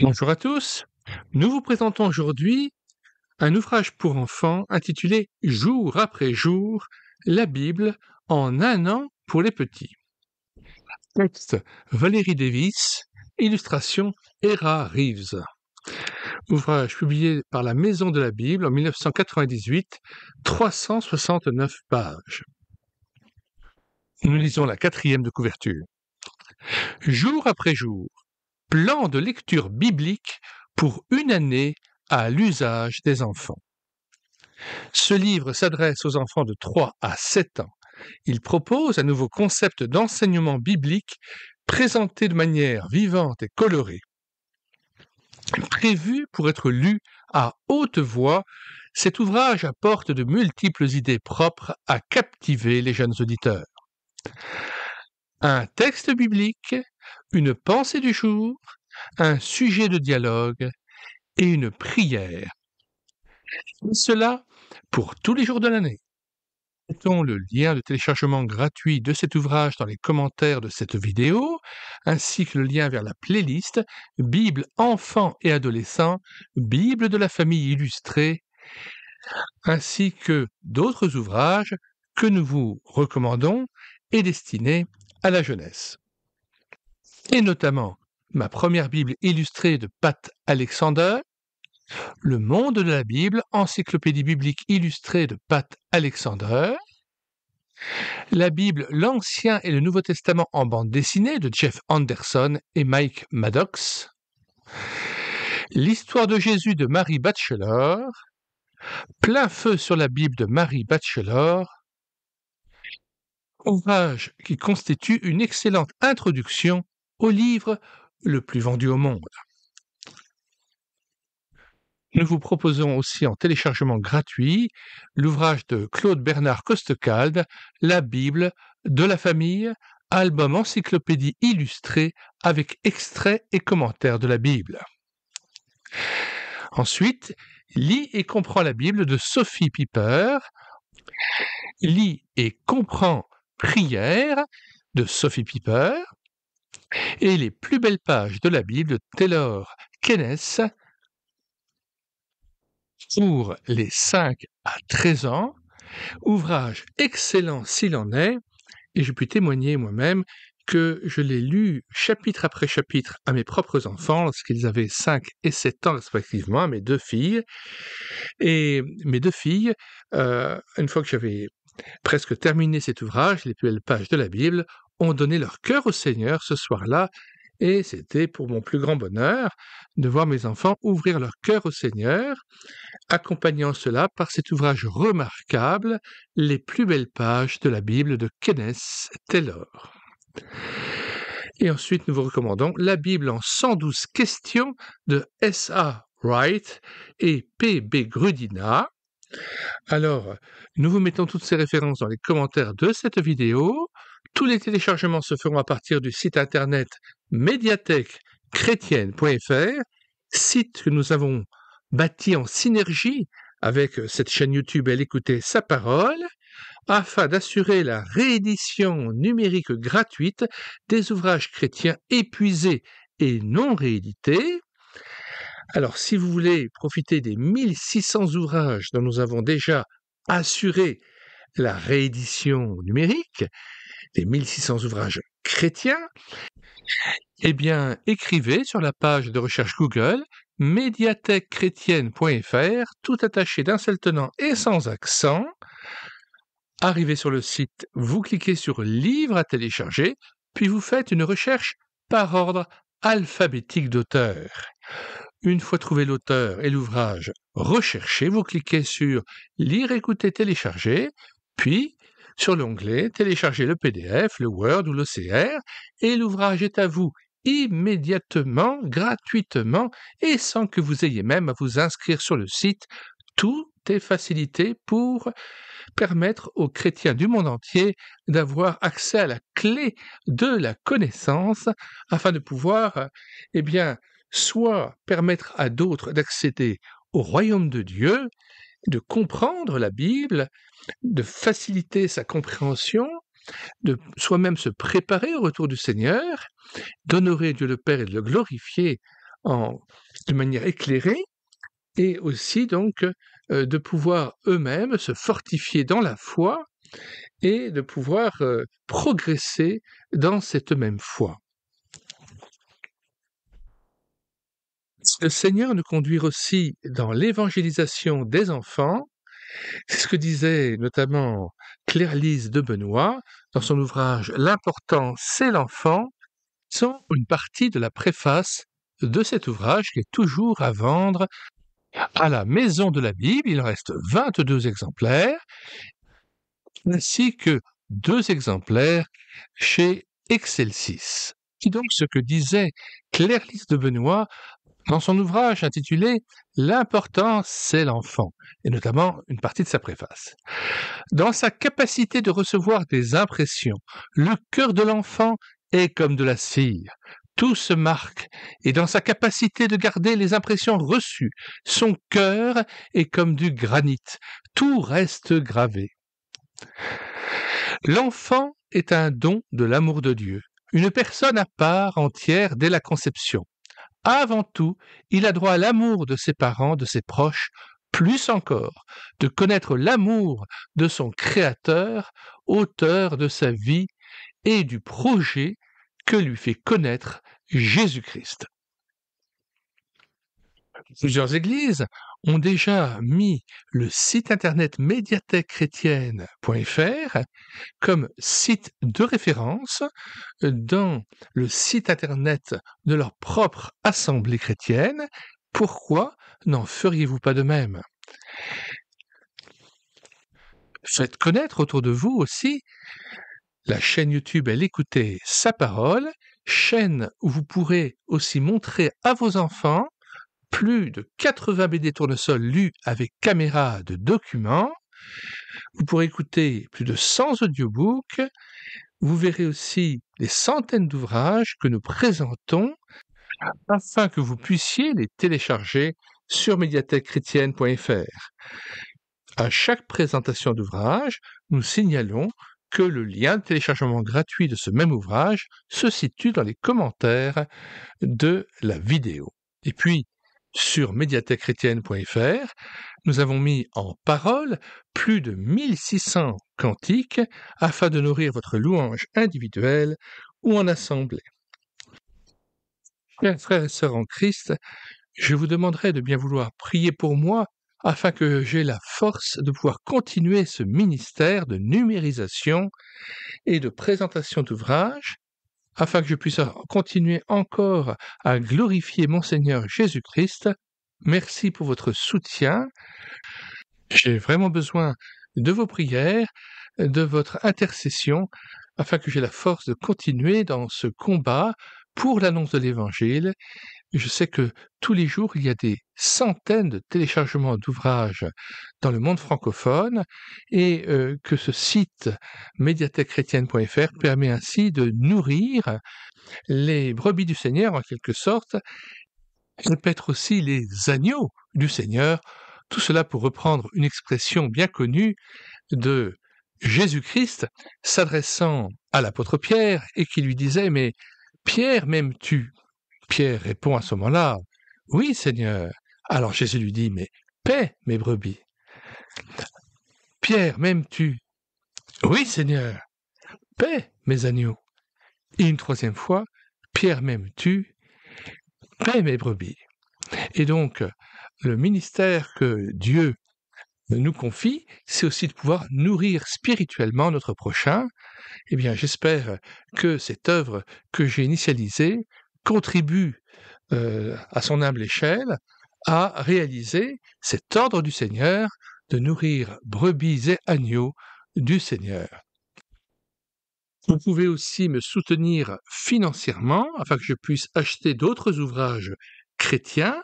Bonjour à tous. Nous vous présentons aujourd'hui un ouvrage pour enfants intitulé Jour après jour, la Bible en un an pour les petits. Texte Valérie Davis, illustration Hera Reeves. Ouvrage publié par la Maison de la Bible en 1998, 369 pages. Nous lisons la 4e de couverture. Jour après jour, plan de lecture biblique pour une année à l'usage des enfants. Ce livre s'adresse aux enfants de 3 à 7 ans. Il propose un nouveau concept d'enseignement biblique présenté de manière vivante et colorée. Prévu pour être lu à haute voix, cet ouvrage apporte de multiples idées propres à captiver les jeunes auditeurs. Un texte biblique, une pensée du jour, un sujet de dialogue et une prière. Et cela pour tous les jours de l'année. Mettons le lien de téléchargement gratuit de cet ouvrage dans les commentaires de cette vidéo, ainsi que le lien vers la playlist Bible enfants et adolescents, Bible de la famille illustrée, ainsi que d'autres ouvrages que nous vous recommandons et destinés à la jeunesse. Et notamment ma première Bible illustrée de Pat Alexander, Le monde de la Bible, encyclopédie biblique illustrée de Pat Alexander, la Bible, l'Ancien et le Nouveau Testament en bande dessinée de Jeff Anderson et Mike Maddox, l'histoire de Jésus de Mary Batchelor, Plein feu sur la Bible de Mary Batchelor, ouvrage qui constitue une excellente introduction au livre le plus vendu au monde. Nous vous proposons aussi en téléchargement gratuit l'ouvrage de Claude Bernard Costecalde, La Bible de la famille, album encyclopédie illustrée avec extraits et commentaires de la Bible. Ensuite, Lis et comprends la Bible de Sophie Piper, Lis et comprends prière de Sophie Piper, et Les plus belles pages de la Bible de Taylor Kenneth, pour les 5 à 13 ans, ouvrage excellent s'il en est, et je puis témoigner moi-même que je l'ai lu chapitre après chapitre à mes propres enfants lorsqu'ils avaient 5 et 7 ans respectivement, à mes deux filles. Et mes deux filles, une fois que j'avais presque terminé cet ouvrage, Les plus belles pages de la Bible, ont donné leur cœur au Seigneur ce soir-là, et c'était pour mon plus grand bonheur de voir mes enfants ouvrir leur cœur au Seigneur, accompagnant cela par cet ouvrage remarquable, Les plus belles pages de la Bible de Kenneth Taylor. Et ensuite, nous vous recommandons La Bible en 112 questions de S.A. Wright et P.B. Grudina. Alors, nous vous mettons toutes ces références dans les commentaires de cette vidéo. Tous les téléchargements se feront à partir du site internet médiathèquechrétienne.fr, site que nous avons bâti en synergie avec cette chaîne YouTube Elle écoutait sa parole, afin d'assurer la réédition numérique gratuite des ouvrages chrétiens épuisés et non réédités. Alors, si vous voulez profiter des 1600 ouvrages dont nous avons déjà assuré la réédition numérique, des 1600 ouvrages chrétiens, eh bien, écrivez sur la page de recherche Google médiathèquechrétienne.fr, tout attaché d'un seul tenant et sans accent. Arrivez sur le site, vous cliquez sur Livres à télécharger, puis vous faites une recherche par ordre alphabétique d'auteur. Une fois trouvé l'auteur et l'ouvrage recherché, vous cliquez sur Lire, écouter, télécharger, puis sur l'onglet Télécharger le PDF, le Word ou l'OCR, et l'ouvrage est à vous immédiatement, gratuitement, et sans que vous ayez même à vous inscrire sur le site. Tout est facilité pour permettre aux chrétiens du monde entier d'avoir accès à la clé de la connaissance afin de pouvoir, soit permettre à d'autres d'accéder au royaume de Dieu, de comprendre la Bible, de faciliter sa compréhension, de soi-même se préparer au retour du Seigneur, d'honorer Dieu le Père et de le glorifier de manière éclairée et aussi donc de pouvoir eux-mêmes se fortifier dans la foi et de pouvoir progresser dans cette même foi. Le Seigneur nous conduit aussi dans l'évangélisation des enfants. C'est ce que disait notamment Claire-Lise de Benoît dans son ouvrage L'important, c'est l'enfant, sont une partie de la préface de cet ouvrage qui est toujours à vendre à la Maison de la Bible. Il en reste 22 exemplaires, ainsi que 2 exemplaires chez Excelsis. C'est donc ce que disait Claire-Lise de Benoît dans son ouvrage intitulé « L'important, c'est l'enfant », et notamment une partie de sa préface. Dans sa capacité de recevoir des impressions, le cœur de l'enfant est comme de la cire. Tout se marque, et dans sa capacité de garder les impressions reçues, son cœur est comme du granit. Tout reste gravé. L'enfant est un don de l'amour de Dieu, une personne à part entière dès la conception. Avant tout, il a droit à l'amour de ses parents, de ses proches, plus encore, de connaître l'amour de son Créateur, auteur de sa vie et du projet que lui fait connaître Jésus-Christ. Plusieurs églises ont déjà mis le site internet médiathèquechrétienne.fr comme site de référence dans le site internet de leur propre assemblée chrétienne. Pourquoi n'en feriez-vous pas de même? Faites connaître autour de vous aussi la chaîne YouTube Elle écoutait sa parole, chaîne où vous pourrez aussi montrer à vos enfants plus de 80 BD tournesol lus avec caméra de documents. Vous pourrez écouter plus de 100 audiobooks. Vous verrez aussi des centaines d'ouvrages que nous présentons afin que vous puissiez les télécharger sur médiathèquechrétienne.fr. À chaque présentation d'ouvrage, nous signalons que le lien de téléchargement gratuit de ce même ouvrage se situe dans les commentaires de la vidéo. Et puis, sur médiathèquechrétienne.fr, nous avons mis en parole plus de 1600 cantiques afin de nourrir votre louange individuelle ou en assemblée. Chers frères et sœurs en Christ, je vous demanderai de bien vouloir prier pour moi afin que j'aie la force de pouvoir continuer ce ministère de numérisation et de présentation d'ouvrages, afin que je puisse continuer encore à glorifier mon Seigneur Jésus-Christ. Merci pour votre soutien. J'ai vraiment besoin de vos prières, de votre intercession, afin que j'aie la force de continuer dans ce combat pour l'annonce de l'Évangile. Je sais que tous les jours, il y a des centaines de téléchargements d'ouvrages dans le monde francophone et que ce site médiathèquechrétienne.fr permet ainsi de nourrir les brebis du Seigneur en quelque sorte, et peut-être aussi les agneaux du Seigneur, tout cela pour reprendre une expression bien connue de Jésus-Christ s'adressant à l'apôtre Pierre et qui lui disait « Mais Pierre, m'aimes-tu » Pierre répond à ce moment-là « Oui, Seigneur ». Alors Jésus lui dit « Mais paie mes brebis ». Pierre, m'aimes-tu? Oui, Seigneur. Paie mes agneaux. Et une troisième fois, Pierre, m'aimes-tu? Paie mes brebis. Et donc, le ministère que Dieu nous confie, c'est aussi de pouvoir nourrir spirituellement notre prochain. Eh bien, j'espère que cette œuvre que j'ai initialisée contribue à son humble échelle à réaliser cet ordre du Seigneur de nourrir brebis et agneaux du Seigneur. Vous pouvez aussi me soutenir financièrement afin que je puisse acheter d'autres ouvrages chrétiens.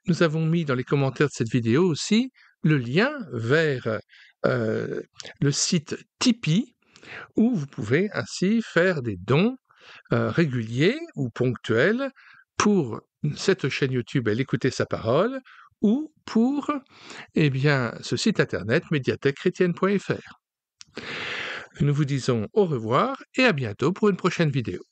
Nous avons mis dans les commentaires de cette vidéo aussi le lien vers le site Tipeee où vous pouvez ainsi faire des dons réguliers ou ponctuels pour cette chaîne YouTube Elle écoutait sa parole ou pour ce site internet médiathèquechrétienne.fr. Nous vous disons au revoir et à bientôt pour une prochaine vidéo.